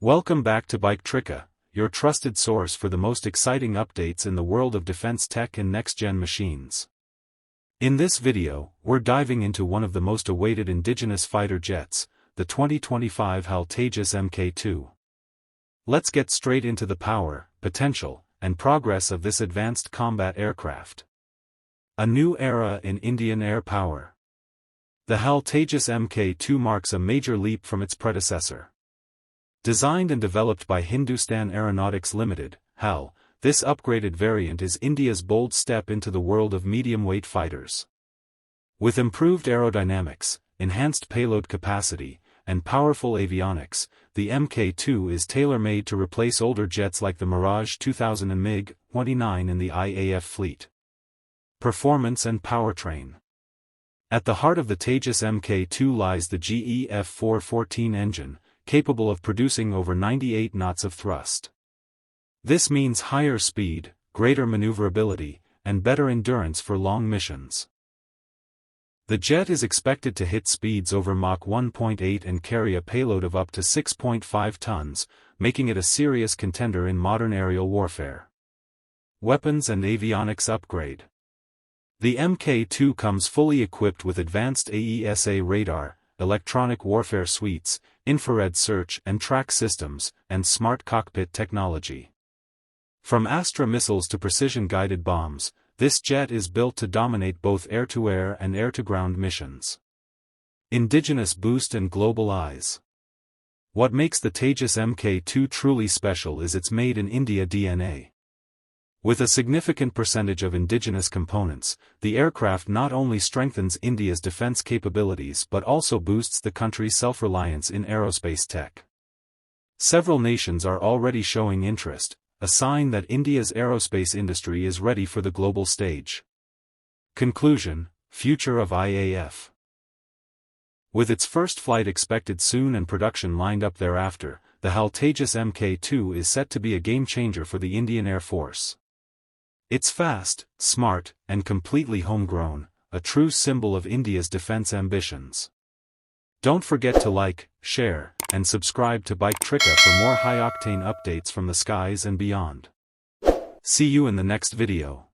Welcome back to Bike Tricka, your trusted source for the most exciting updates in the world of defense tech and next-gen machines. In this video, we're diving into one of the most awaited indigenous fighter jets, the 2025 HAL Tejas Mk2. Let's get straight into the power, potential, and progress of this advanced combat aircraft. A new era in Indian air power. The HAL Tejas Mk2 marks a major leap from its predecessor. Designed and developed by Hindustan Aeronautics Limited, HAL, this upgraded variant is India's bold step into the world of medium-weight fighters. With improved aerodynamics, enhanced payload capacity, and powerful avionics, the Mk2 is tailor-made to replace older jets like the Mirage 2000 and MiG-29 in the IAF fleet. Performance and powertrain. At the heart of the Tejas Mk2 lies the GE F414 engine, capable of producing over 98 knots of thrust. This means higher speed, greater maneuverability, and better endurance for long missions. The jet is expected to hit speeds over Mach 1.8 and carry a payload of up to 6.5 tons, making it a serious contender in modern aerial warfare. Weapons and avionics upgrade. The Mk2 comes fully equipped with advanced AESA radar, electronic warfare suites, infrared search and track systems, and smart cockpit technology. From Astra missiles to precision-guided bombs, this jet is built to dominate both air-to-air and air-to-ground missions. Indigenous boost and global eyes. What makes the Tejas Mk2 truly special is its Made in India DNA. With a significant percentage of indigenous components, the aircraft not only strengthens India's defense capabilities but also boosts the country's self-reliance in aerospace tech. Several nations are already showing interest, a sign that India's aerospace industry is ready for the global stage. Conclusion: Future of IAF. With its first flight expected soon and production lined up thereafter, the HAL Tejas Mk2 is set to be a game-changer for the Indian Air Force. It's fast, smart, and completely homegrown, a true symbol of India's defense ambitions. Don't forget to like, share, and subscribe to Bike Tricka for more high-octane updates from the skies and beyond. See you in the next video.